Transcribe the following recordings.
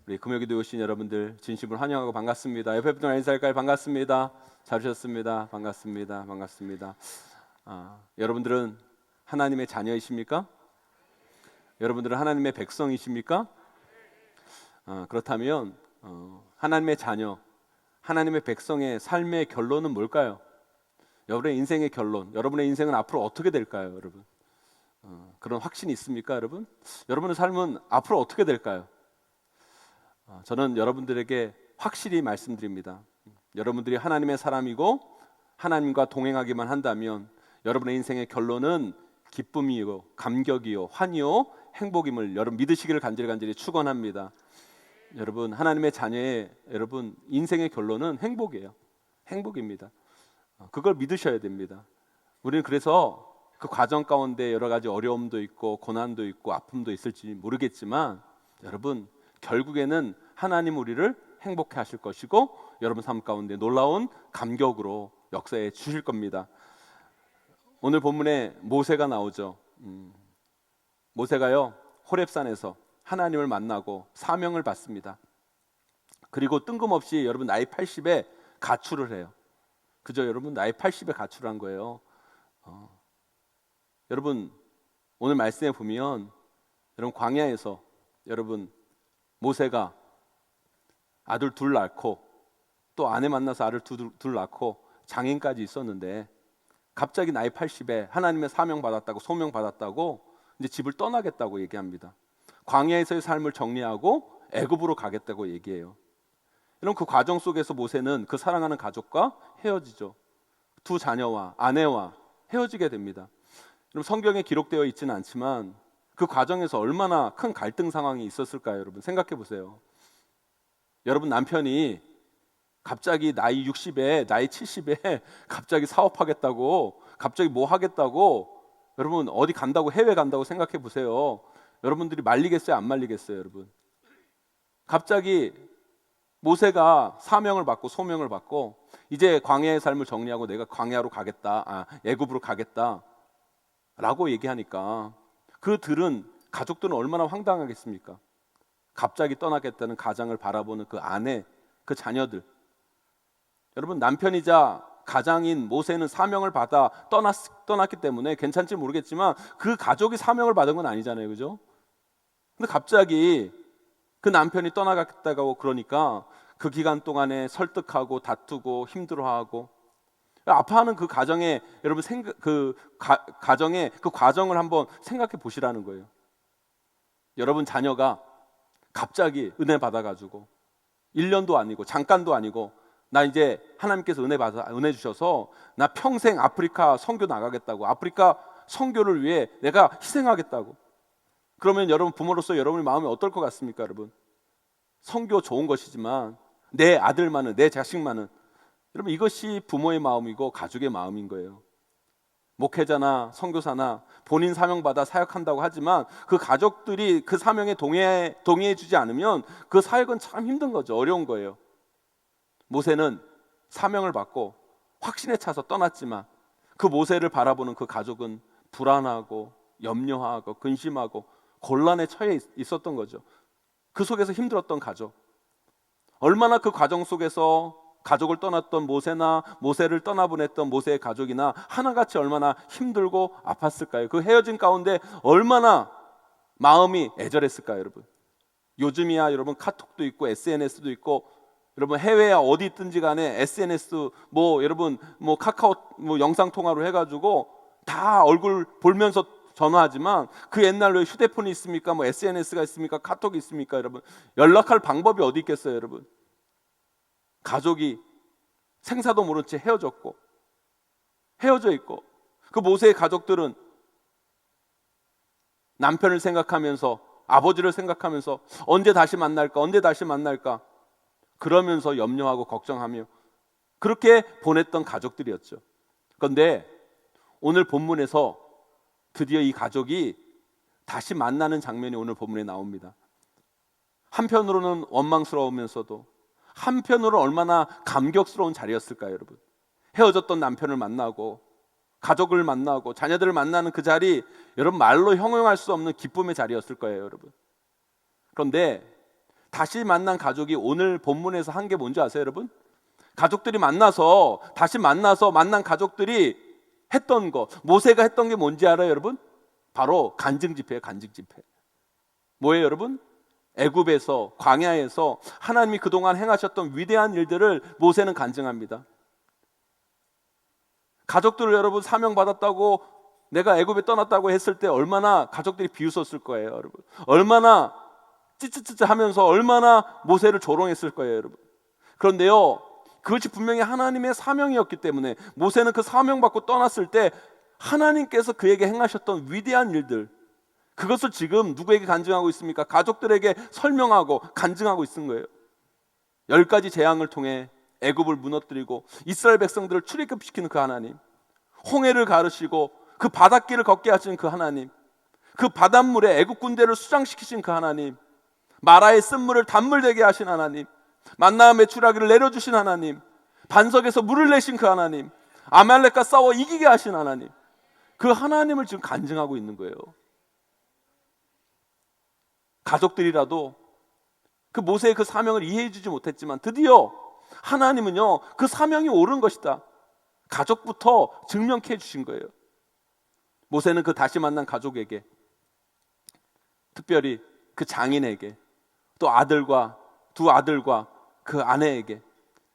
우리 금요기도에 오신 여러분들 진심으로 환영하고 반갑습니다. 옆에 분들 인사할까요? 반갑습니다. 잘 오셨습니다. 반갑습니다. 반갑습니다. 여러분들은 하나님의 자녀이십니까? 여러분들은 하나님의 백성이십니까? 그렇다면 하나님의 자녀, 하나님의 백성의 삶의 결론은 뭘까요? 여러분의 인생의 결론, 여러분의 인생은 앞으로 어떻게 될까요, 여러분? 그런 확신이 있습니까, 여러분? 여러분의 삶은 앞으로 어떻게 될까요? 저는 여러분들에게 확실히 말씀드립니다. 여러분들이 하나님의 사람이고 하나님과 동행하기만 한다면 여러분의 인생의 결론은 기쁨이요, 감격이요, 환희요, 행복임을 여러분 믿으시기를 간절히 축원합니다. 여러분 하나님의 자녀의 여러분 인생의 결론은 행복이에요. 행복입니다. 그걸 믿으셔야 됩니다. 우리는 그래서 그 과정 가운데 여러 가지 어려움도 있고 고난도 있고 아픔도 있을지 모르겠지만 여러분 결국에는 하나님 우리를 행복해 하실 것이고 여러분 삶 가운데 놀라운 감격으로 역사해 주실 겁니다. 오늘 본문에 모세가 나오죠. 모세가요 호렙산에서 하나님을 만나고 사명을 받습니다. 그리고 뜬금없이 여러분 나이 80에 가출을 해요. 그죠? 여러분 나이 80에 가출한 거예요. 여러분 오늘 말씀에 보면 여러분 광야에서 여러분 모세가 아들 둘 낳고 또 아내 만나서 아들 둘 낳고 장인까지 있었는데 갑자기 나이 80에 하나님의 사명 받았다고 소명 받았다고 이제 집을 떠나겠다고 얘기합니다. 광야에서의 삶을 정리하고 애굽으로 가겠다고 얘기해요. 여러분 그 과정 속에서 모세는 그 사랑하는 가족과 헤어지죠. 두 자녀와 아내와 헤어지게 됩니다. 여러분 성경에 기록되어 있지는 않지만 그 과정에서 얼마나 큰 갈등 상황이 있었을까요? 여러분 생각해 보세요. 여러분 남편이 갑자기 나이 60에 나이 70에 갑자기 사업하겠다고 갑자기 뭐 하겠다고 여러분 어디 간다고 해외 간다고 생각해 보세요. 여러분들이 말리겠어요? 안 말리겠어요? 여러분 갑자기 모세가 사명을 받고 소명을 받고 이제 광야의 삶을 정리하고 내가 광야로 가겠다 애굽으로 가겠다 라고 얘기하니까 그들은 가족들은 얼마나 황당하겠습니까? 갑자기 떠나겠다는 가장을 바라보는 그 아내, 그 자녀들. 여러분 남편이자 가장인 모세는 사명을 받아 떠났기 때문에 괜찮지 모르겠지만 그 가족이 사명을 받은 건 아니잖아요, 그죠? 근데 갑자기 그 남편이 떠나겠다고 그러니까 그 기간 동안에 설득하고 다투고 힘들어하고 아파하는 그 가정에 여러분 가정의 그 과정을 한번 생각해 보시라는 거예요. 여러분 자녀가 갑자기 은혜 받아가지고 1년도 아니고 잠깐도 아니고 나 이제 하나님께서 은혜 주셔서 나 평생 아프리카 선교 나가겠다고 아프리카 선교를 위해 내가 희생하겠다고 그러면 여러분 부모로서 여러분의 마음이 어떨 것 같습니까? 여러분 선교 좋은 것이지만 내 아들만은 내 자식만은 여러분 이것이 부모의 마음이고 가족의 마음인 거예요. 목회자나 선교사나 본인 사명받아 사역한다고 하지만 그 가족들이 그 사명에 동의해 주지 않으면 그 사역은 참 힘든 거죠. 어려운 거예요. 모세는 사명을 받고 확신에 차서 떠났지만 그 모세를 바라보는 그 가족은 불안하고 염려하고 근심하고 곤란에 처해 있었던 거죠. 그 속에서 힘들었던 가족. 얼마나 그 과정 속에서 가족을 떠났던 모세나 모세를 떠나보냈던 모세의 가족이나 하나같이 얼마나 힘들고 아팠을까요? 그 헤어진 가운데 얼마나 마음이 애절했을까요, 여러분? 요즘이야 여러분 카톡도 있고 SNS도 있고 여러분 해외에 어디 있든지 간에 SNS 여러분 카카오 영상 통화로 해가지고 다 얼굴 보면서 전화하지만 그 옛날로 휴대폰이 있습니까? SNS가 있습니까? 카톡이 있습니까? 여러분 연락할 방법이 어디 있겠어요, 여러분? 가족이 생사도 모른 채 헤어져 있고 그 모세의 가족들은 남편을 생각하면서 아버지를 생각하면서 언제 다시 만날까 그러면서 염려하고 걱정하며 그렇게 보냈던 가족들이었죠. 그런데 오늘 본문에서 드디어 이 가족이 다시 만나는 장면이 오늘 본문에 나옵니다. 한편으로는 원망스러우면서도 한편으로 얼마나 감격스러운 자리였을까요, 여러분? 헤어졌던 남편을 만나고 가족을 만나고 자녀들을 만나는 그 자리, 여러분 말로 형용할 수 없는 기쁨의 자리였을 거예요, 여러분. 그런데 다시 만난 가족이 오늘 본문에서 한 게 뭔지 아세요, 여러분? 가족들이 만나서 다시 만나서 만난 가족들이 했던 거, 모세가 했던 게 뭔지 알아요, 여러분? 바로 간증 집회예요, 간증 집회. 뭐예요, 여러분? 애굽에서, 광야에서 하나님이 그동안 행하셨던 위대한 일들을 모세는 간증합니다. 가족들을 여러분 사명받았다고, 내가 애굽에 떠났다고 했을 때 얼마나 가족들이 비웃었을 거예요, 여러분. 얼마나 찌찌찌찌 하면서 얼마나 모세를 조롱했을 거예요, 여러분. 그런데요, 그것이 분명히 하나님의 사명이었기 때문에 모세는 그 사명받고 떠났을 때 하나님께서 그에게 행하셨던 위대한 일들, 그것을 지금 누구에게 간증하고 있습니까? 가족들에게 설명하고 간증하고 있는 거예요. 10가지 재앙을 통해 애굽을 무너뜨리고 이스라엘 백성들을 출애굽시키는 그 하나님, 홍해를 가르시고 그 바닷길을 걷게 하신 그 하나님, 그 바닷물에 애굽 군대를 수장시키신 그 하나님, 마라의 쓴물을 단물 되게 하신 하나님, 만나와 메추라기를 내려주신 하나님, 반석에서 물을 내신 그 하나님, 아말렉과 싸워 이기게 하신 하나님, 그 하나님을 지금 간증하고 있는 거예요. 가족들이라도 그 모세의 그 사명을 이해해 주지 못했지만 드디어 하나님은요, 그 사명이 옳은 것이다, 가족부터 증명케 해주신 거예요. 모세는 그 다시 만난 가족에게, 특별히 그 장인에게, 또 아들과 두 아들과 그 아내에게,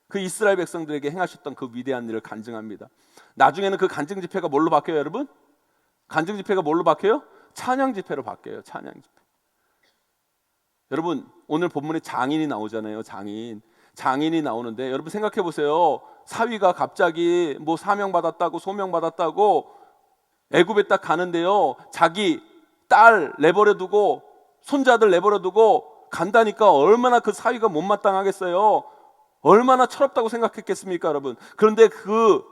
그 이스라엘 백성들에게 행하셨던 그 위대한 일을 간증합니다. 나중에는 그 간증 집회가 뭘로 바뀌어요, 여러분? 간증 집회가 뭘로 바뀌어요? 찬양 집회로 바뀌어요. 찬양 집회. 여러분, 오늘 본문에 장인이 나오잖아요. 장인이 나오는데 여러분 생각해 보세요. 사위가 갑자기 뭐 사명 받았다고, 소명 받았다고 애굽에 딱 가는데요, 자기 딸 내버려 두고 손자들 내버려 두고 간다니까 얼마나 그 사위가 못마땅하겠어요. 얼마나 철없다고 생각했겠습니까, 여러분? 그런데 그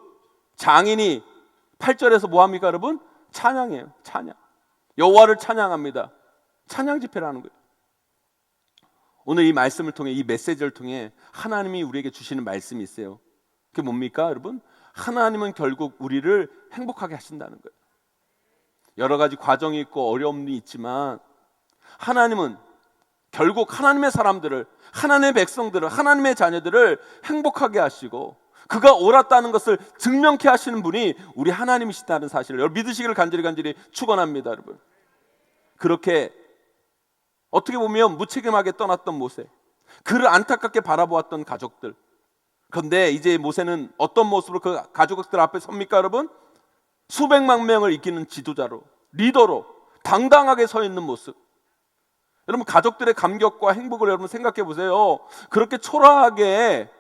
장인이 8절에서 뭐 합니까, 여러분? 찬양해요. 찬양. 여호와를 찬양합니다. 찬양 집회를 하는 거예요. 오늘 이 말씀을 통해, 이 메시지를 통해 하나님이 우리에게 주시는 말씀이 있어요. 그게 뭡니까, 여러분? 하나님은 결국 우리를 행복하게 하신다는 거예요. 여러 가지 과정이 있고 어려움이 있지만 하나님은 결국 하나님의 사람들을, 하나님의 백성들을, 하나님의 자녀들을 행복하게 하시고 그가 옳았다는 것을 증명케 하시는 분이 우리 하나님이시다는 사실을 여러분 믿으시기를 간절히 축원합니다, 여러분. 그렇게 어떻게 보면 무책임하게 떠났던 모세, 그를 안타깝게 바라보았던 가족들, 그런데 이제 모세는 어떤 모습으로 그 가족들 앞에 섭니까, 여러분? 수백만 명을 이기는 지도자로, 리더로 당당하게 서 있는 모습. 여러분, 가족들의 감격과 행복을 여러분 생각해 보세요. 그렇게 초라하게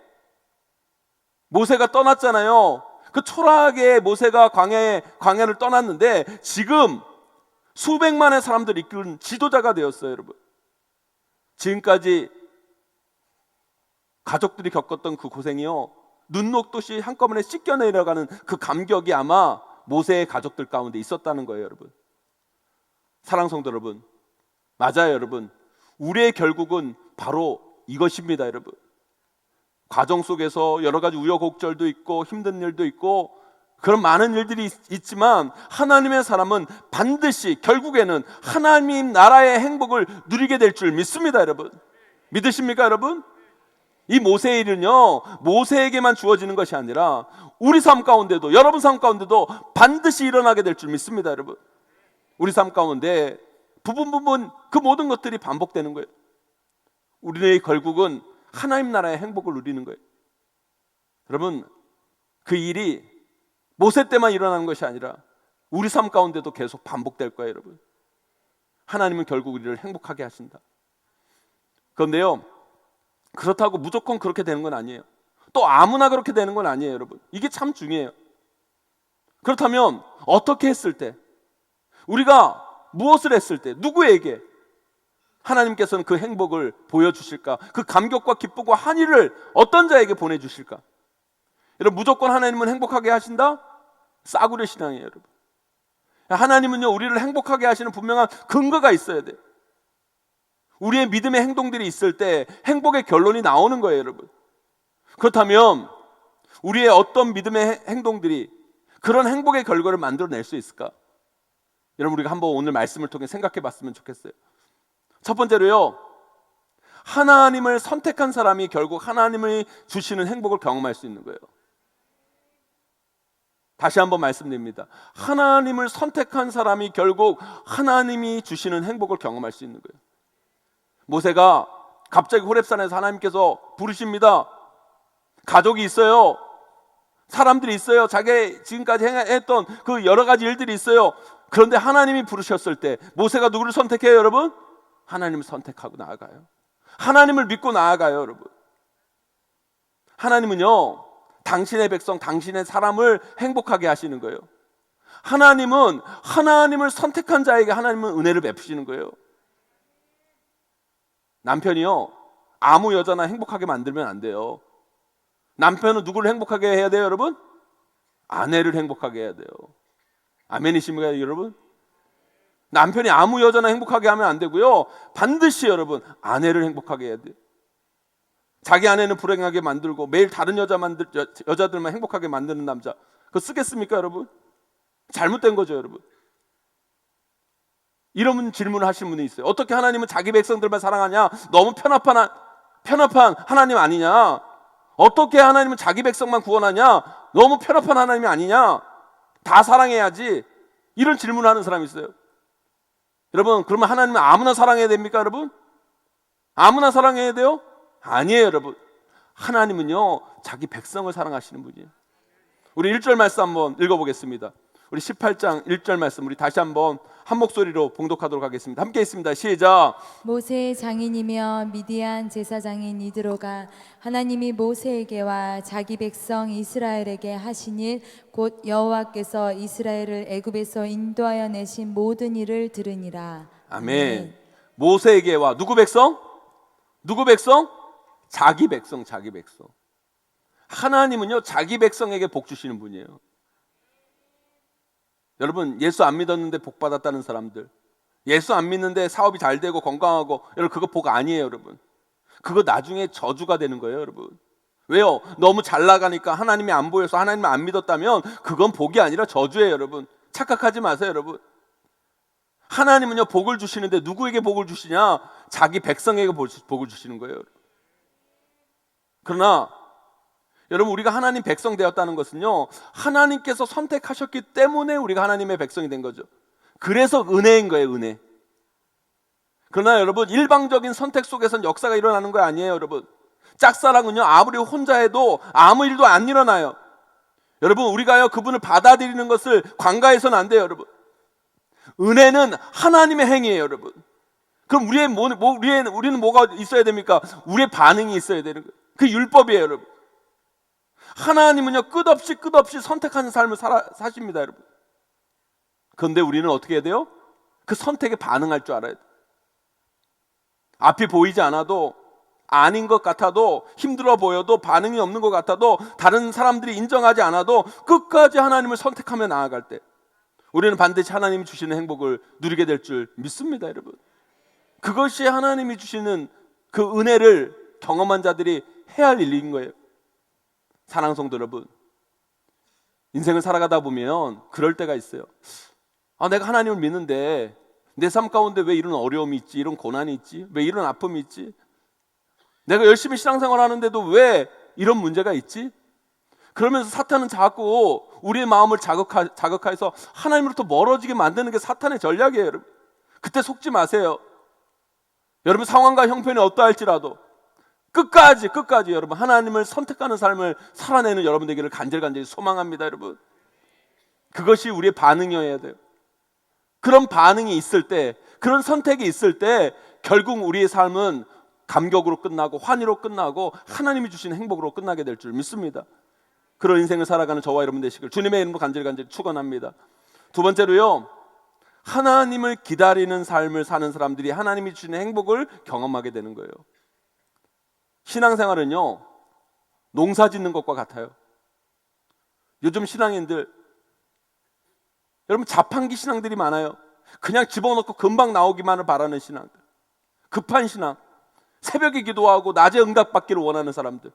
모세가 떠났잖아요. 그 초라하게 모세가 광야를 떠났는데 지금 수백만의 사람들을 이끄는 지도자가 되었어요, 여러분. 지금까지 가족들이 겪었던 그 고생이요, 눈 녹듯이 한꺼번에 씻겨 내려가는 그 감격이 아마 모세의 가족들 가운데 있었다는 거예요, 여러분. 사랑 성도 여러분, 맞아요, 여러분. 우리의 결국은 바로 이것입니다, 여러분. 과정 속에서 여러 가지 우여곡절도 있고 힘든 일도 있고 그런 많은 일들이 있지만 하나님의 사람은 반드시 결국에는 하나님 나라의 행복을 누리게 될 줄 믿습니다, 여러분. 믿으십니까, 여러분? 이 모세의 일은요, 모세에게만 주어지는 것이 아니라 우리 삶 가운데도, 여러분 삶 가운데도 반드시 일어나게 될 줄 믿습니다, 여러분. 우리 삶 가운데 부분 그 모든 것들이 반복되는 거예요. 우리의 결국은 하나님 나라의 행복을 누리는 거예요. 여러분, 그 일이 모세 때만 일어나는 것이 아니라 우리 삶 가운데도 계속 반복될 거예요, 여러분. 하나님은 결국 우리를 행복하게 하신다. 그런데요, 그렇다고 무조건 그렇게 되는 건 아니에요. 또 아무나 그렇게 되는 건 아니에요, 여러분. 이게 참 중요해요. 그렇다면 어떻게 했을 때, 우리가 무엇을 했을 때, 누구에게 하나님께서는 그 행복을 보여주실까? 그 감격과 기쁨과 한의를 어떤 자에게 보내주실까? 여러분, 무조건 하나님은 행복하게 하신다? 싸구려 신앙이에요, 여러분. 하나님은요, 우리를 행복하게 하시는 분명한 근거가 있어야 돼요. 우리의 믿음의 행동들이 있을 때 행복의 결론이 나오는 거예요, 여러분. 그렇다면 우리의 어떤 믿음의 행동들이 그런 행복의 결과를 만들어낼 수 있을까? 여러분, 우리가 한번 오늘 말씀을 통해 생각해 봤으면 좋겠어요. 첫 번째로요, 하나님을 선택한 사람이 결국 하나님이 주시는 행복을 경험할 수 있는 거예요. 다시 한번 말씀드립니다. 하나님을 선택한 사람이 결국 하나님이 주시는 행복을 경험할 수 있는 거예요. 모세가 갑자기 호렙산에서 하나님께서 부르십니다. 가족이 있어요. 사람들이 있어요. 자기 지금까지 했던 그 여러 가지 일들이 있어요. 그런데 하나님이 부르셨을 때 모세가 누구를 선택해요, 여러분? 하나님을 선택하고 나아가요. 하나님을 믿고 나아가요, 여러분. 하나님은요, 당신의 백성, 당신의 사람을 행복하게 하시는 거예요. 하나님은 하나님을 선택한 자에게 하나님은 은혜를 베푸시는 거예요. 남편이요, 아무 여자나 행복하게 만들면 안 돼요. 남편은 누구를 행복하게 해야 돼요, 여러분? 아내를 행복하게 해야 돼요. 아멘이십니까, 여러분? 남편이 아무 여자나 행복하게 하면 안 되고요, 반드시 여러분 아내를 행복하게 해야 돼요. 자기 아내는 불행하게 만들고 매일 다른 여자들만 행복하게 만드는 남자, 그거 쓰겠습니까, 여러분? 잘못된 거죠, 여러분. 이런 질문을 하시는 분이 있어요. 어떻게 하나님은 자기 백성들만 사랑하냐? 너무 편협한 하나님 아니냐? 어떻게 하나님은 자기 백성만 구원하냐? 너무 편협한 하나님이 아니냐? 다 사랑해야지. 이런 질문을 하는 사람이 있어요. 여러분, 그러면 하나님은 아무나 사랑해야 됩니까, 여러분? 아무나 사랑해야 돼요? 아니에요, 여러분. 하나님은요, 자기 백성을 사랑하시는 분이에요. 우리 1절 말씀 한번 읽어보겠습니다. 우리 18장 1절 말씀 우리 다시 한번 한 목소리로 봉독하도록 하겠습니다. 함께 있습니다. 시작. 모세의 장인이며 미디안 제사장인 이드로가 하나님이 모세에게와 자기 백성 이스라엘에게 하신 일 곧 여호와께서 이스라엘을 애굽에서 인도하여 내신 모든 일을 들으니라. 아멘. 모세에게와 누구 백성? 누구 백성? 자기 백성, 자기 백성. 하나님은요, 자기 백성에게 복 주시는 분이에요. 여러분, 예수 안 믿었는데 복 받았다는 사람들, 예수 안 믿는데 사업이 잘 되고 건강하고, 여러분 그거 복 아니에요, 여러분. 그거 나중에 저주가 되는 거예요, 여러분. 왜요? 너무 잘 나가니까 하나님이 안 보여서 하나님을 안 믿었다면 그건 복이 아니라 저주예요, 여러분. 착각하지 마세요, 여러분. 하나님은요, 복을 주시는데 누구에게 복을 주시냐? 자기 백성에게 복을 주시는 거예요. 그러나 여러분, 우리가 하나님 백성 되었다는 것은요, 하나님께서 선택하셨기 때문에 우리가 하나님의 백성이 된 거죠. 그래서 은혜인 거예요, 은혜. 그러나 여러분, 일방적인 선택 속에서는 역사가 일어나는 거 아니에요, 여러분. 짝사랑은요, 아무리 혼자 해도 아무 일도 안 일어나요. 여러분, 우리가요, 그분을 받아들이는 것을 관가해서는 안 돼요, 여러분. 은혜는 하나님의 행위예요, 여러분. 그럼 우리는 뭐가 있어야 됩니까? 우리의 반응이 있어야 되는 거예요. 그 율법이에요, 여러분. 하나님은요, 끝없이 선택하는 삶을 사십니다, 여러분. 그런데 우리는 어떻게 해야 돼요? 그 선택에 반응할 줄 알아야 돼요. 앞이 보이지 않아도, 아닌 것 같아도, 힘들어 보여도, 반응이 없는 것 같아도, 다른 사람들이 인정하지 않아도 끝까지 하나님을 선택하며 나아갈 때 우리는 반드시 하나님이 주시는 행복을 누리게 될 줄 믿습니다, 여러분. 그것이 하나님이 주시는 그 은혜를 경험한 자들이 해야 할 일인 거예요. 사랑하는 성도 여러분, 인생을 살아가다 보면 그럴 때가 있어요. 내가 하나님을 믿는데 내 삶 가운데 왜 이런 어려움이 있지, 이런 고난이 있지, 왜 이런 아픔이 있지, 내가 열심히 신앙생활 하는데도 왜 이런 문제가 있지? 그러면서 사탄은 자꾸 우리의 마음을 자극해서 하나님으로부터 멀어지게 만드는 게 사탄의 전략이에요, 여러분. 그때 속지 마세요. 여러분, 상황과 형편이 어떠할지라도 끝까지 여러분 하나님을 선택하는 삶을 살아내는 여러분 되기를 간절히 소망합니다, 여러분. 그것이 우리의 반응이어야 돼요. 그런 반응이 있을 때, 그런 선택이 있을 때 결국 우리의 삶은 감격으로 끝나고 환희로 끝나고 하나님이 주신 행복으로 끝나게 될 줄 믿습니다. 그런 인생을 살아가는 저와 여러분 되시길 주님의 이름으로 간절히 축원합니다. 두 번째로요, 하나님을 기다리는 삶을 사는 사람들이 하나님이 주시는 행복을 경험하게 되는 거예요. 신앙생활은요, 농사 짓는 것과 같아요. 요즘 신앙인들, 여러분 자판기 신앙들이 많아요. 그냥 집어넣고 금방 나오기만을 바라는 신앙들, 급한 신앙, 새벽에 기도하고 낮에 응답받기를 원하는 사람들,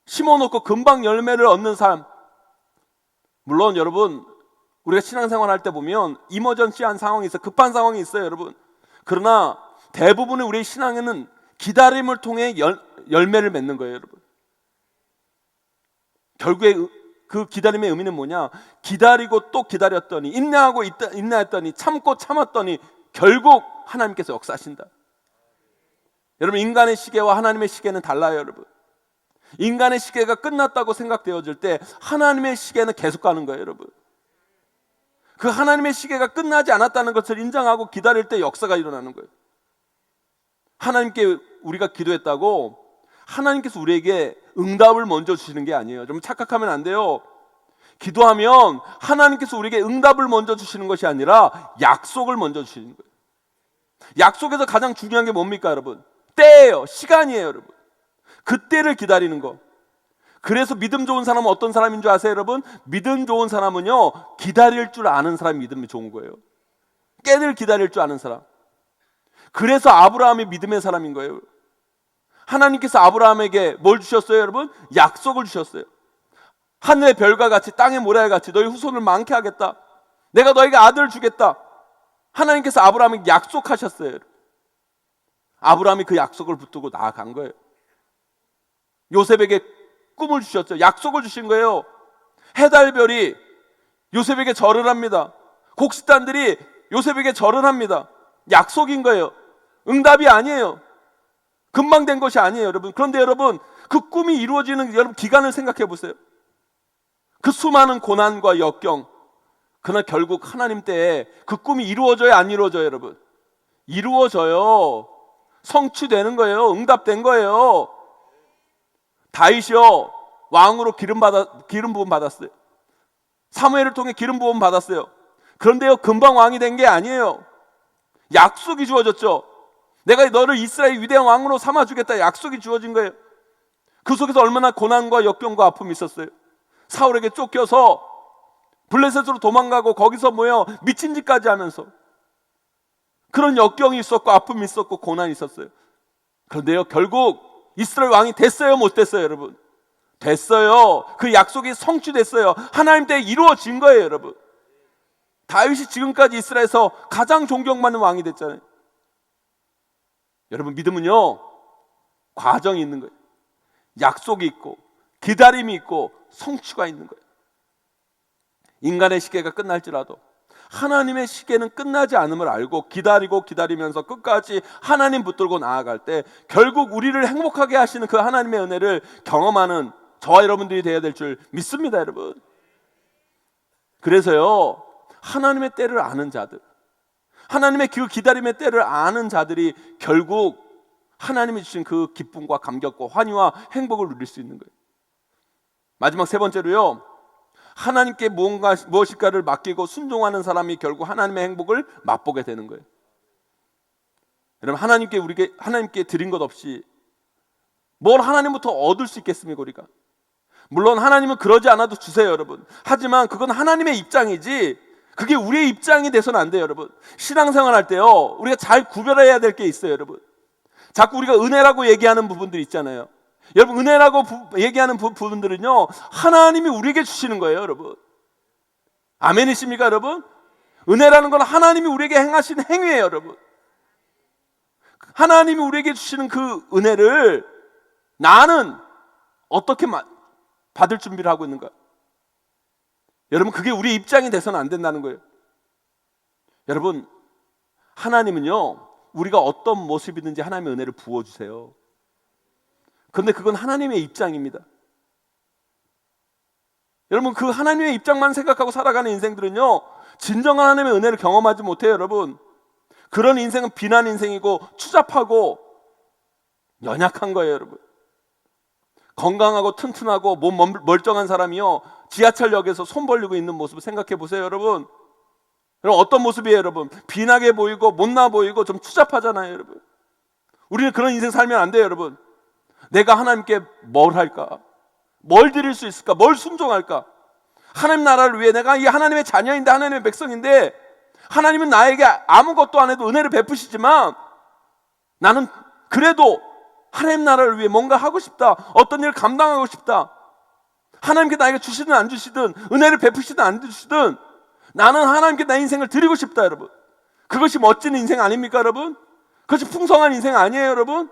심어놓고 금방 열매를 얻는 삶. 물론 여러분, 우리가 신앙생활 할 때 보면 이머전시한 상황이 있어요. 급한 상황이 있어요, 여러분. 그러나 대부분의 우리의 신앙에는 기다림을 통해 열매를 맺는 거예요, 여러분. 결국에 그 기다림의 의미는 뭐냐? 기다리고 또 기다렸더니, 인내했더니, 참고 참았더니 결국 하나님께서 역사하신다. 여러분, 인간의 시계와 하나님의 시계는 달라요, 여러분. 인간의 시계가 끝났다고 생각되어질 때 하나님의 시계는 계속 가는 거예요, 여러분. 그 하나님의 시계가 끝나지 않았다는 것을 인정하고 기다릴 때 역사가 일어나는 거예요. 하나님께 우리가 기도했다고 하나님께서 우리에게 응답을 먼저 주시는 게 아니에요. 좀 착각하면 안 돼요. 기도하면 하나님께서 우리에게 응답을 먼저 주시는 것이 아니라 약속을 먼저 주시는 거예요. 약속에서 가장 중요한 게 뭡니까, 여러분? 때예요. 시간이에요, 여러분. 그때를 기다리는 거. 그래서 믿음 좋은 사람은 어떤 사람인 줄 아세요, 여러분? 믿음 좋은 사람은요, 기다릴 줄 아는 사람이 믿음이 좋은 거예요. 깨를 기다릴 줄 아는 사람. 그래서 아브라함이 믿음의 사람인 거예요. 하나님께서 아브라함에게 뭘 주셨어요, 여러분? 약속을 주셨어요. 하늘의 별과 같이 땅의 모래와 같이 너희 후손을 많게 하겠다. 내가 너에게 아들을 주겠다. 하나님께서 아브라함에게 약속하셨어요. 아브라함이 그 약속을 붙들고 나아간 거예요. 요셉에게 꿈을 주셨죠. 약속을 주신 거예요. 해달별이 요셉에게 절을 합니다. 곡식단들이 요셉에게 절을 합니다. 약속인 거예요. 응답이 아니에요. 금방 된 것이 아니에요, 여러분. 그런데 여러분, 그 꿈이 이루어지는 여러분 기간을 생각해 보세요. 그 수많은 고난과 역경, 그러나 결국 하나님 때에 그 꿈이 이루어져요, 안 이루어져요, 여러분? 이루어져요. 성취되는 거예요. 응답된 거예요. 다윗이요, 왕으로 기름 부음 받았어요. 사무엘을 통해 기름 부음 받았어요. 그런데요, 금방 왕이 된 게 아니에요. 약속이 주어졌죠. 내가 너를 이스라엘 위대한 왕으로 삼아주겠다, 약속이 주어진 거예요. 그 속에서 얼마나 고난과 역경과 아픔이 있었어요. 사울에게 쫓겨서 블레셋으로 도망가고 거기서 미친 짓까지 하면서 그런 역경이 있었고 아픔이 있었고 고난이 있었어요. 그런데요, 결국 이스라엘 왕이 됐어요, 못 됐어요, 여러분? 됐어요. 그 약속이 성취됐어요. 하나님 때에 이루어진 거예요, 여러분. 다윗이 지금까지 이스라엘에서 가장 존경받는 왕이 됐잖아요. 여러분, 믿음은요, 과정이 있는 거예요. 약속이 있고 기다림이 있고 성취가 있는 거예요. 인간의 시계가 끝날지라도 하나님의 시계는 끝나지 않음을 알고 기다리면서 끝까지 하나님 붙들고 나아갈 때 결국 우리를 행복하게 하시는 그 하나님의 은혜를 경험하는 저와 여러분들이 되어야 될 줄 믿습니다, 여러분. 그래서요, 하나님의 때를 아는 자들, 하나님의 그 기다림의 때를 아는 자들이 결국 하나님이 주신 그 기쁨과 감격과 환희와 행복을 누릴 수 있는 거예요. 마지막 세 번째로요, 하나님께 무엇일까를 맡기고 순종하는 사람이 결국 하나님의 행복을 맛보게 되는 거예요. 여러분, 하나님께 드린 것 없이 뭘 하나님부터 얻을 수 있겠습니까, 우리가? 물론 하나님은 그러지 않아도 주세요, 여러분. 하지만 그건 하나님의 입장이지 그게 우리의 입장이 돼서는 안 돼요, 여러분. 신앙생활 할 때요, 우리가 잘 구별해야 될 게 있어요, 여러분. 자꾸 우리가 은혜라고 얘기하는 부분들 있잖아요. 여러분, 은혜라고 얘기하는 부분들은요, 하나님이 우리에게 주시는 거예요, 여러분. 아멘이십니까, 여러분? 은혜라는 건 하나님이 우리에게 행하신 행위예요, 여러분. 하나님이 우리에게 주시는 그 은혜를 나는 어떻게 받을 준비를 하고 있는가? 여러분, 그게 우리 입장이 돼서는 안 된다는 거예요. 여러분, 하나님은요, 우리가 어떤 모습이든지 하나님의 은혜를 부어주세요. 그런데 그건 하나님의 입장입니다. 여러분, 그 하나님의 입장만 생각하고 살아가는 인생들은요, 진정한 하나님의 은혜를 경험하지 못해요, 여러분. 그런 인생은 비난 인생이고 추잡하고 연약한 거예요, 여러분. 건강하고 튼튼하고 몸 멀쩡한 사람이요, 지하철역에서 손 벌리고 있는 모습을 생각해 보세요, 여러분. 여러분, 어떤 모습이에요, 여러분? 빈하게 보이고 못나 보이고 좀 추잡하잖아요, 여러분. 우리는 그런 인생 살면 안 돼요, 여러분. 내가 하나님께 뭘 할까? 뭘 드릴 수 있을까? 뭘 순종할까? 하나님 나라를 위해 내가 이 하나님의 자녀인데, 하나님의 백성인데, 하나님은 나에게 아무것도 안 해도 은혜를 베푸시지만 나는 그래도 하나님 나라를 위해 뭔가 하고 싶다, 어떤 일을 감당하고 싶다. 하나님께 나에게 주시든 안 주시든, 은혜를 베푸시든 안 주시든 나는 하나님께 내 인생을 드리고 싶다, 여러분. 그것이 멋진 인생 아닙니까, 여러분? 그것이 풍성한 인생 아니에요, 여러분?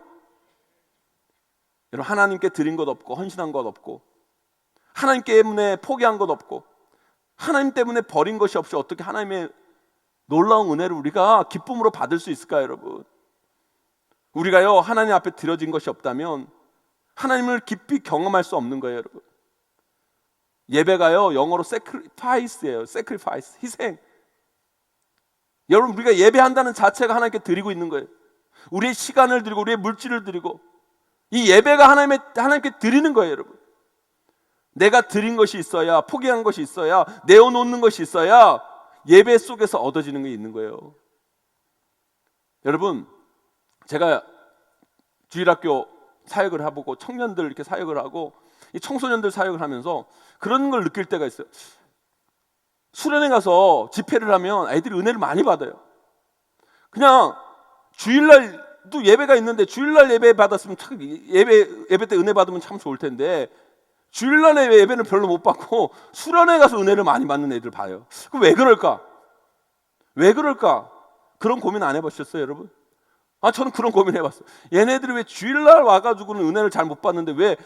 여러분, 하나님께 드린 것 없고 헌신한 것 없고 하나님 때문에 포기한 것 없고 하나님 때문에 버린 것이 없이 어떻게 하나님의 놀라운 은혜를 우리가 기쁨으로 받을 수 있을까요, 여러분? 우리가요, 하나님 앞에 드려진 것이 없다면 하나님을 깊이 경험할 수 없는 거예요, 여러분. 예배가요, 영어로 sacrifice예요. sacrifice, 희생. 여러분, 우리가 예배한다는 자체가 하나님께 드리고 있는 거예요. 우리의 시간을 드리고 우리의 물질을 드리고 이 예배가 하나님께 드리는 거예요, 여러분. 내가 드린 것이 있어야, 포기한 것이 있어야, 내어놓는 것이 있어야 예배 속에서 얻어지는 게 있는 거예요. 여러분, 제가 주일학교 사역을 해보고 청년들 이렇게 사역을 하고 이 청소년들 사역을 하면서 그런 걸 느낄 때가 있어요. 수련회 가서 집회를 하면 애들이 은혜를 많이 받아요. 그냥 주일날도 예배가 있는데 주일날 예배 받았으면 참 예배 때 은혜 받으면 참 좋을 텐데 주일날 예배는 별로 못 받고 수련회 가서 은혜를 많이 받는 애들 봐요. 그럼 왜 그럴까? 왜 그럴까? 그런 고민 안 해보셨어요, 여러분? 저는 그런 고민 해봤어요. 얘네들이 왜 주일날 와가지고는 은혜를 잘 못 받는데 왜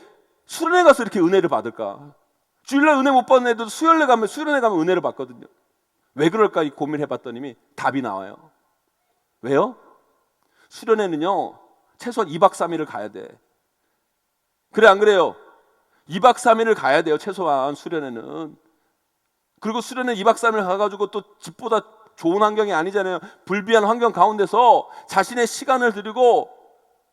수련회 가서 이렇게 은혜를 받을까? 주일날 은혜 못 받는 애들도 수련회 가면 은혜를 받거든요. 왜 그럴까? 이 고민해봤더니 답이 나와요. 왜요? 수련회는요, 최소한 2박 3일을 가야 돼. 그래, 안 그래요? 2박 3일을 가야 돼요, 최소한 수련회는. 그리고 수련회 2박 3일 가가지고 또 집보다 좋은 환경이 아니잖아요. 불비한 환경 가운데서 자신의 시간을 들이고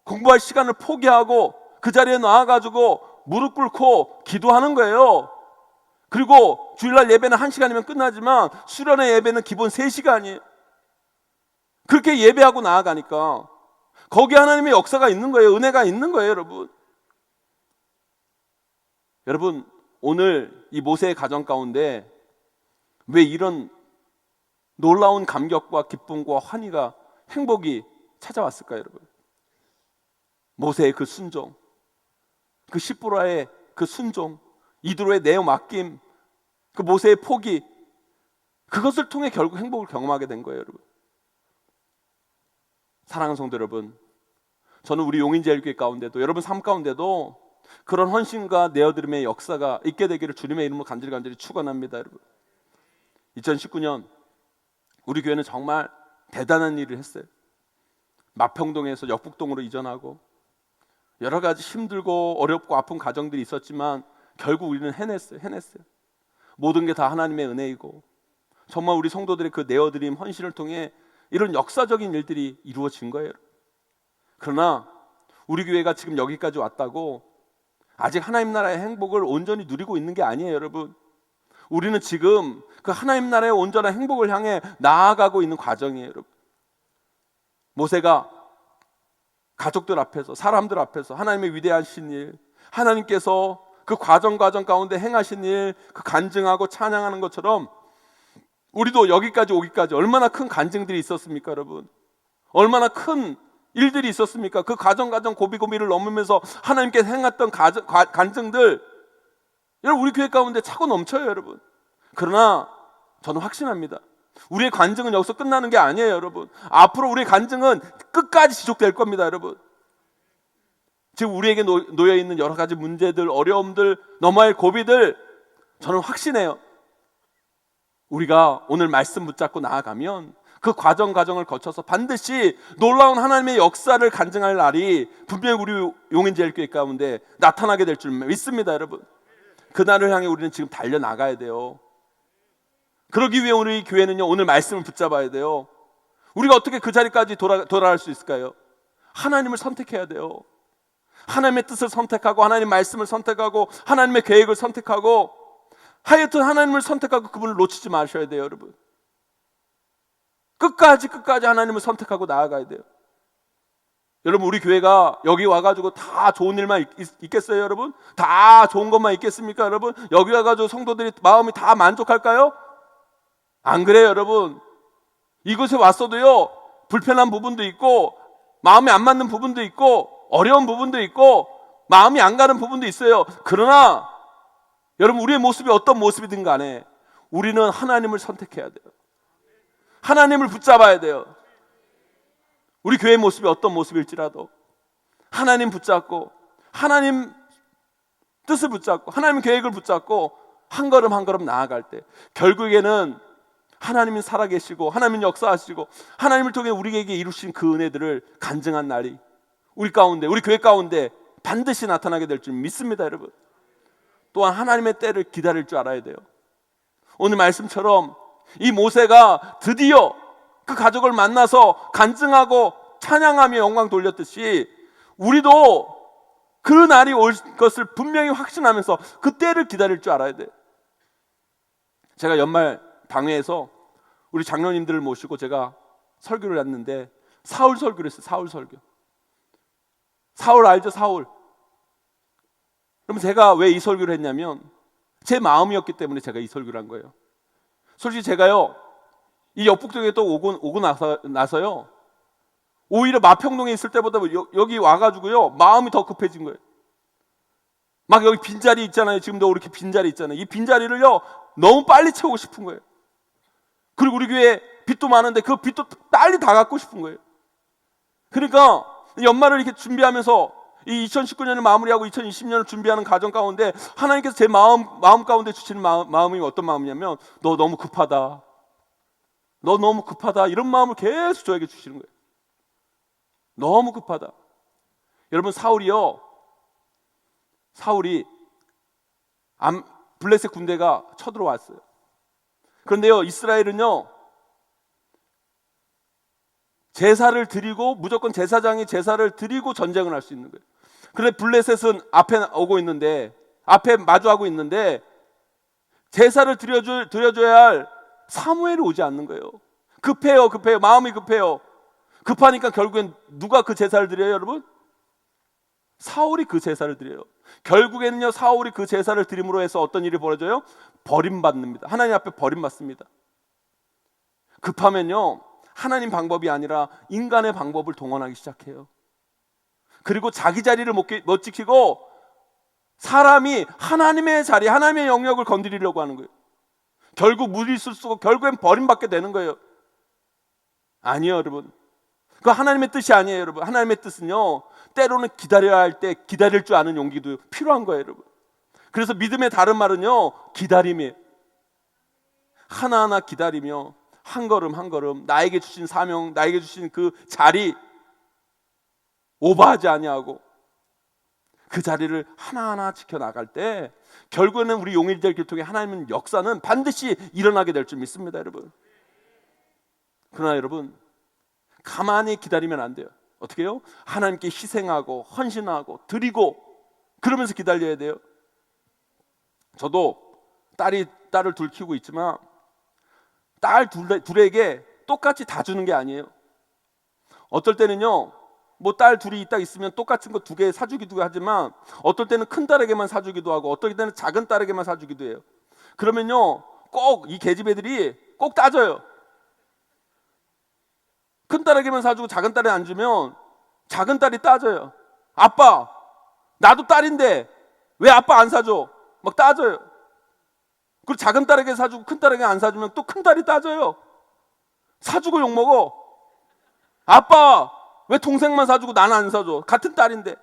공부할 시간을 포기하고 그 자리에 나와가지고 무릎 꿇고 기도하는 거예요. 그리고 주일날 예배는 1시간이면 끝나지만 수련회 예배는 기본 3시간이에요. 그렇게 예배하고 나아가니까 거기에 하나님의 역사가 있는 거예요. 은혜가 있는 거예요, 여러분. 여러분, 오늘 이 모세의 가정 가운데 왜 이런 놀라운 감격과 기쁨과 환희가 행복이 찾아왔을까요, 여러분? 모세의 그 순종, 그 시보라의 그 순종, 이드로의 내어 맡김, 그 모세의 포기, 그것을 통해 결국 행복을 경험하게 된 거예요, 여러분. 사랑하는 성도 여러분, 저는 우리 용인제일교회 가운데도 여러분 삶 가운데도 그런 헌신과 내어드림의 역사가 있게 되기를 주님의 이름으로 간절히 축원합니다, 여러분. 2019년 우리 교회는 정말 대단한 일을 했어요. 마평동에서 역북동으로 이전하고 여러 가지 힘들고 어렵고 아픈 가정들이 있었지만 결국 우리는 해냈어요. 모든 게 다 하나님의 은혜이고 정말 우리 성도들의 그 내어드림 헌신을 통해 이런 역사적인 일들이 이루어진 거예요. 그러나 우리 교회가 지금 여기까지 왔다고 아직 하나님 나라의 행복을 온전히 누리고 있는 게 아니에요, 여러분. 우리는 지금 그 하나님 나라의 온전한 행복을 향해 나아가고 있는 과정이에요, 여러분. 모세가 가족들 앞에서, 사람들 앞에서 하나님의 위대하신 일, 하나님께서 그 과정 가운데 행하신 일, 그 간증하고 찬양하는 것처럼 우리도 여기까지 오기까지 얼마나 큰 간증들이 있었습니까, 여러분? 얼마나 큰 일들이 있었습니까? 그 과정 고비를 넘으면서 하나님께 행했던 간증들, 여러분, 우리 교회 가운데 차고 넘쳐요, 여러분. 그러나 저는 확신합니다. 우리의 간증은 여기서 끝나는 게 아니에요, 여러분. 앞으로 우리의 간증은 끝까지 지속될 겁니다, 여러분. 지금 우리에게 놓여있는 여러 가지 문제들, 어려움들, 넘어야 할 고비들, 저는 확신해요. 우리가 오늘 말씀 붙잡고 나아가면 그 과정을 거쳐서 반드시 놀라운 하나님의 역사를 간증할 날이 분명히 우리 용인제일교회 가운데 나타나게 될 줄 믿습니다, 여러분. 그날을 향해 우리는 지금 달려나가야 돼요. 그러기 위해 우리 교회는요, 오늘 말씀을 붙잡아야 돼요. 우리가 어떻게 그 자리까지 돌아갈 수 있을까요? 하나님을 선택해야 돼요. 하나님의 뜻을 선택하고 하나님의 말씀을 선택하고 하나님의 계획을 선택하고 하여튼 하나님을 선택하고 그분을 놓치지 마셔야 돼요, 여러분. 끝까지 하나님을 선택하고 나아가야 돼요. 여러분, 우리 교회가 여기 와가지고 다 좋은 일만 있겠어요, 여러분? 다 좋은 것만 있겠습니까, 여러분? 여기 와가지고 성도들이 마음이 다 만족할까요? 안 그래요, 여러분. 이곳에 왔어도요, 불편한 부분도 있고 마음에 안 맞는 부분도 있고 어려운 부분도 있고 마음이 안 가는 부분도 있어요. 그러나 여러분, 우리의 모습이 어떤 모습이든 간에 우리는 하나님을 선택해야 돼요. 하나님을 붙잡아야 돼요. 우리 교회 모습이 어떤 모습일지라도 하나님 붙잡고 하나님 뜻을 붙잡고 하나님 계획을 붙잡고 한 걸음 한 걸음 나아갈 때 결국에는 하나님이 살아계시고 하나님이 역사하시고 하나님을 통해 우리에게 이루신 그 은혜들을 간증한 날이 우리 가운데, 우리 교회 가운데 반드시 나타나게 될 줄 믿습니다, 여러분. 또한 하나님의 때를 기다릴 줄 알아야 돼요. 오늘 말씀처럼 이 모세가 드디어 그 가족을 만나서 간증하고 찬양하며 영광 돌렸듯이 우리도 그 날이 올 것을 분명히 확신하면서 그 때를 기다릴 줄 알아야 돼요. 제가 연말 방회에서 우리 장로님들을 모시고 제가 설교를 했는데 사울 설교를 했어요. 사울 설교. 사울 알죠? 사울. 그러면 제가 왜 이 설교를 했냐면 제 마음이었기 때문에 제가 이 설교를 한 거예요. 솔직히 제가요 이 역북동에 또 오고 나서요 오히려 마평동에 있을 때보다 여기 와가지고요 마음이 더 급해진 거예요. 막 여기 빈자리 있잖아요. 지금도 이렇게 빈자리 있잖아요. 이 빈자리를요 너무 빨리 채우고 싶은 거예요. 그리고 우리 교회 빚도 많은데 그 빚도 빨리 다 갚고 싶은 거예요. 그러니까 연말을 이렇게 준비하면서 이 2019년을 마무리하고 2020년을 준비하는 과정 가운데 하나님께서 제 마음 가운데 주시는 마음이 어떤 마음이냐면 너 너무 급하다. 너 너무 급하다. 이런 마음을 계속 저에게 주시는 거예요. 너무 급하다. 여러분 사울이 블레셋 군대가 쳐들어왔어요. 그런데요 이스라엘은요 제사를 드리고 무조건 제사장이 제사를 드리고 전쟁을 할 수 있는 거예요. 그런데 블레셋은 앞에 마주하고 있는데 제사를 드려줘야 할 사무엘이 오지 않는 거예요. 급해요. 마음이 급해요. 급하니까 결국엔 누가 그 제사를 드려요, 여러분? 사울이 그 제사를 드려요. 결국에는요 사울이 그 제사를 드림으로 해서 어떤 일이 벌어져요? 버림받습니다. 하나님 앞에 버림받습니다. 급하면요 하나님 방법이 아니라 인간의 방법을 동원하기 시작해요. 그리고 자기 자리를 못 지키고 사람이 하나님의 자리, 하나님의 영역을 건드리려고 하는 거예요. 결국 무리수를 쓰고 결국엔 버림받게 되는 거예요. 아니요 여러분, 그거 하나님의 뜻이 아니에요. 여러분, 하나님의 뜻은요 때로는 기다려야 할 때 기다릴 줄 아는 용기도 필요한 거예요, 여러분. 그래서 믿음의 다른 말은요 기다림이에요. 하나하나 기다리며 한 걸음 한 걸음 나에게 주신 사명, 나에게 주신 그 자리 오버하지 아니하고 그 자리를 하나하나 지켜나갈 때 결국에는 우리 용인될 교통의 하나님의 역사는 반드시 일어나게 될 줄 믿습니다, 여러분. 그러나 여러분 가만히 기다리면 안 돼요. 어떻게 해요? 하나님께 희생하고 헌신하고 드리고 그러면서 기다려야 돼요. 저도 딸을 둘 키우고 있지만 딸 둘에게 똑같이 다 주는 게 아니에요. 어떨 때는요 뭐 딸 둘이 딱 있으면 똑같은 거 2개 사주기도 하지만 어떨 때는 큰 딸에게만 사주기도 하고 어떨 때는 작은 딸에게만 사주기도 해요. 그러면요 꼭 이 계집 애들이 꼭 따져요. 큰 딸에게만 사주고 작은 딸에 안 주면 작은 딸이 따져요. 아빠 나도 딸인데 왜 아빠 안 사줘? 막 따져요. 그리고 작은 딸에게 사주고 큰 딸에게 안 사주면 또 큰 딸이 따져요. 사주고 욕먹어. 아빠 왜 동생만 사주고 나는 안 사줘? 같은 딸인데.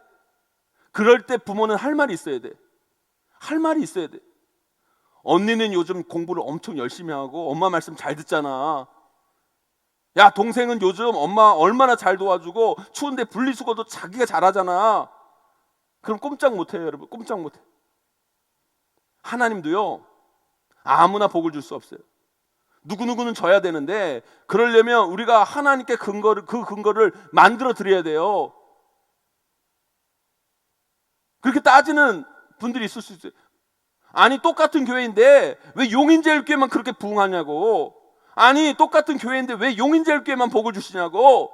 그럴 때 부모는 할 말이 있어야 돼. 할 말이 있어야 돼. 언니는 요즘 공부를 엄청 열심히 하고 엄마 말씀 잘 듣잖아. 야 동생은 요즘 엄마 얼마나 잘 도와주고 추운데 분리수거도 자기가 잘하잖아. 그럼 꼼짝 못해요, 여러분. 꼼짝 못해. 하나님도요 아무나 복을 줄 수 없어요. 누구누구는 져야 되는데 그러려면 우리가 하나님께 그 근거를 만들어 드려야 돼요. 그렇게 따지는 분들이 있을 수 있어요. 아니 똑같은 교회인데 왜 용인제일교회만 그렇게 부흥하냐고. 아니 똑같은 교회인데 왜 용인제일교회만 복을 주시냐고.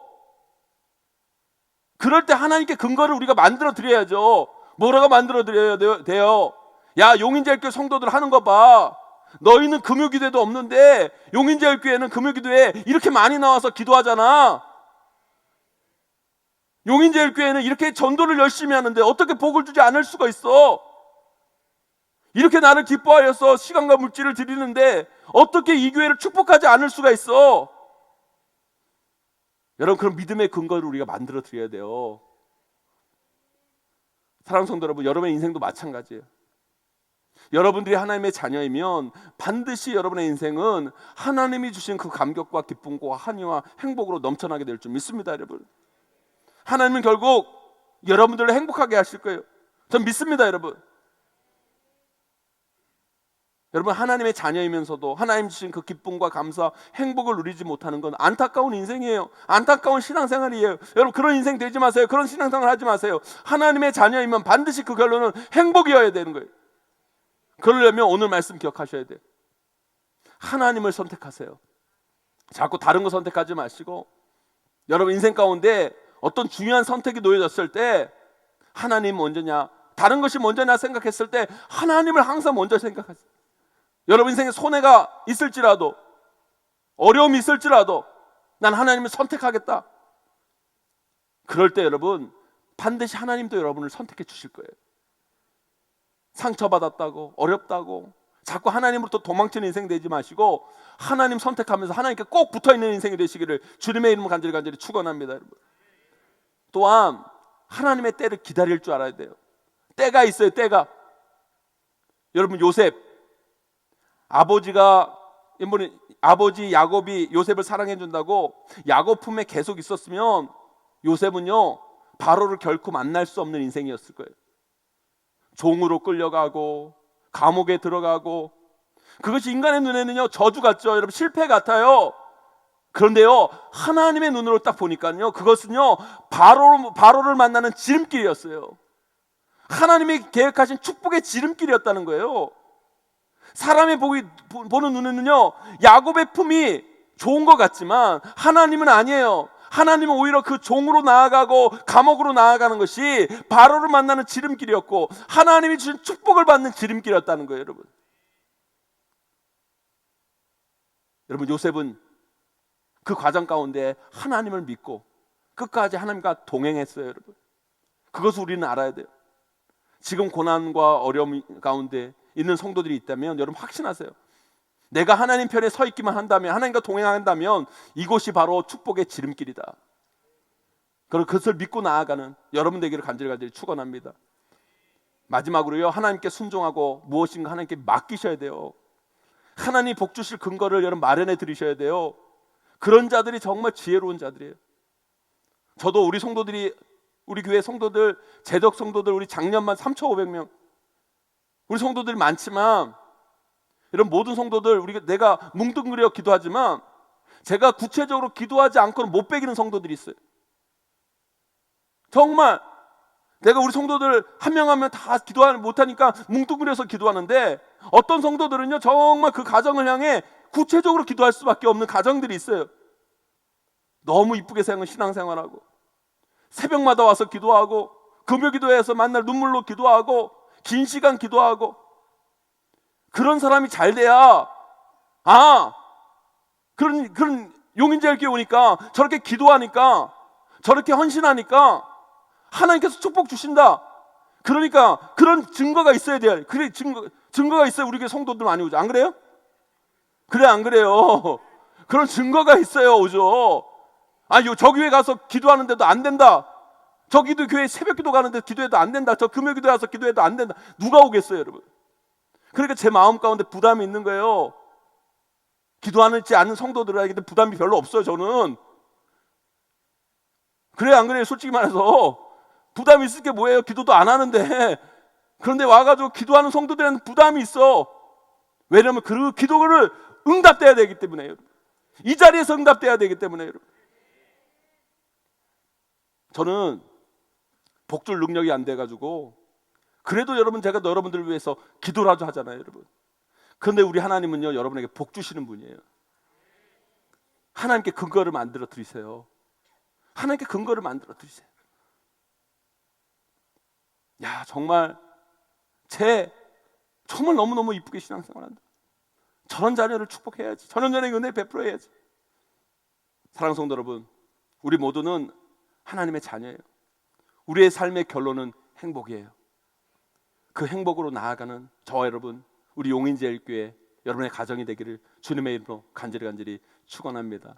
그럴 때 하나님께 근거를 우리가 만들어 드려야죠. 뭐라고 만들어 드려야 돼요? 야 용인제일교회 성도들 하는 거 봐. 너희는 금요기도에도 없는데 용인제일교회는 금요기도에 이렇게 많이 나와서 기도하잖아. 용인제일교회는 이렇게 전도를 열심히 하는데 어떻게 복을 주지 않을 수가 있어? 이렇게 나를 기뻐하여서 시간과 물질을 드리는데 어떻게 이 교회를 축복하지 않을 수가 있어? 여러분, 그런 믿음의 근거를 우리가 만들어 드려야 돼요. 사랑하는 성도 여러분, 여러분의 인생도 마찬가지예요. 여러분들이 하나님의 자녀이면 반드시 여러분의 인생은 하나님이 주신 그 감격과 기쁨과 환희와 행복으로 넘쳐나게 될 줄 믿습니다, 여러분. 하나님은 결국 여러분들을 행복하게 하실 거예요. 전 믿습니다, 여러분. 여러분, 하나님의 자녀이면서도 하나님 주신 그 기쁨과 감사, 행복을 누리지 못하는 건 안타까운 인생이에요. 안타까운 신앙생활이에요. 여러분, 그런 인생 되지 마세요. 그런 신앙생활 하지 마세요. 하나님의 자녀이면 반드시 그 결론은 행복이어야 되는 거예요. 그러려면 오늘 말씀 기억하셔야 돼요. 하나님을 선택하세요. 자꾸 다른 거 선택하지 마시고, 여러분 인생 가운데 어떤 중요한 선택이 놓여졌을 때 하나님 먼저냐 다른 것이 먼저냐 생각했을 때 하나님을 항상 먼저 생각하세요. 여러분 인생에 손해가 있을지라도, 어려움이 있을지라도 난 하나님을 선택하겠다. 그럴 때 여러분 반드시 하나님도 여러분을 선택해 주실 거예요. 상처받았다고, 어렵다고 자꾸 하나님으로부터 도망치는 인생 되지 마시고 하나님 선택하면서 하나님께 꼭 붙어있는 인생이 되시기를 주님의 이름으로 간절히 축원합니다. 여러분, 또한 하나님의 때를 기다릴 줄 알아야 돼요. 때가 있어요. 때가. 여러분, 요셉 아버지 야곱이 요셉을 사랑해 준다고 야곱 품에 계속 있었으면 요셉은요 바로를 결코 만날 수 없는 인생이었을 거예요. 종으로 끌려가고 감옥에 들어가고, 그것이 인간의 눈에는요 저주 같죠. 여러분, 실패 같아요. 그런데요 하나님의 눈으로 딱 보니까요 그것은요 바로를 만나는 지름길이었어요. 하나님이 계획하신 축복의 지름길이었다는 거예요. 사람이 보는 눈에는요 야곱의 품이 좋은 것 같지만 하나님은 아니에요. 하나님은 오히려 그 종으로 나아가고 감옥으로 나아가는 것이 바로를 만나는 지름길이었고 하나님이 주신 축복을 받는 지름길이었다는 거예요. 여러분 요셉은 그 과정 가운데 하나님을 믿고 끝까지 하나님과 동행했어요. 여러분, 그것을 우리는 알아야 돼요. 지금 고난과 어려움 가운데 있는 성도들이 있다면 여러분 확신하세요. 내가 하나님 편에 서 있기만 한다면, 하나님과 동행한다면 이곳이 바로 축복의 지름길이다. 그리고 그것을 믿고 나아가는 여러분 되기를 간절히 축원합니다. 마지막으로요, 하나님께 순종하고 무엇인가 하나님께 맡기셔야 돼요. 하나님 복 주실 근거를 여러분 마련해 드리셔야 돼요. 그런 자들이 정말 지혜로운 자들이에요. 저도 우리 성도들이, 우리 교회 성도들, 재적 성도들, 우리 작년만 3,500명, 우리 성도들이 많지만 이런 모든 성도들, 내가 뭉뚱그려 기도하지만 제가 구체적으로 기도하지 않고는 못 베기는 성도들이 있어요. 정말 내가 우리 성도들 한 명 한 명 다 기도하지 못하니까 뭉뚱그려서 기도하는데, 어떤 성도들은요 정말 그 가정을 향해 구체적으로 기도할 수밖에 없는 가정들이 있어요. 너무 이쁘게 신앙생활하고 새벽마다 와서 기도하고 금요기도회에서 만날 눈물로 기도하고 긴 시간 기도하고, 그런 사람이 잘 돼야 그런 용인제일교회 오니까 저렇게 기도하니까 저렇게 헌신하니까 하나님께서 축복 주신다. 그러니까 그런 증거가 있어야 돼요. 그래, 증거가 있어야 우리 교회 성도들 많이 오죠. 안 그래요? 그래, 안 그래요? 그런 증거가 있어야 오죠. 저 교회 가서 기도하는데도 안 된다. 저기도 교회 새벽 기도 가는데 기도해도 안 된다. 저 금요 기도에 와서 기도해도 안 된다. 누가 오겠어요, 여러분? 그러니까 제 마음 가운데 부담이 있는 거예요. 기도하지 않는 성도들에게 부담이 별로 없어요, 저는. 그래, 안 그래요? 솔직히 말해서 부담이 있을 게 뭐예요? 기도도 안 하는데. 그런데 와가지고 기도하는 성도들한테 부담이 있어. 왜냐하면 그 기도를 응답돼야 되기 때문에요. 이 자리에서 응답돼야 되기 때문에요. 저는 복줄 능력이 안 돼가지고 그래도 제가 여러분들을 위해서 기도라도 하잖아요, 여러분. 그런데 우리 하나님은요 여러분에게 복 주시는 분이에요. 하나님께 근거를 만들어 드리세요. 하나님께 근거를 만들어 드리세요. 정말 정말 너무너무 이쁘게 신앙생활한다. 저런 자녀를 축복해야지. 저런 자녀에게 은혜 베풀어야지. 사랑하는 성도 여러분, 우리 모두는 하나님의 자녀예요. 우리의 삶의 결론은 행복이에요. 그 행복으로 나아가는 저와 여러분, 우리 용인제일교회 여러분의 가정이 되기를 주님의 이름으로 간절히 축원합니다.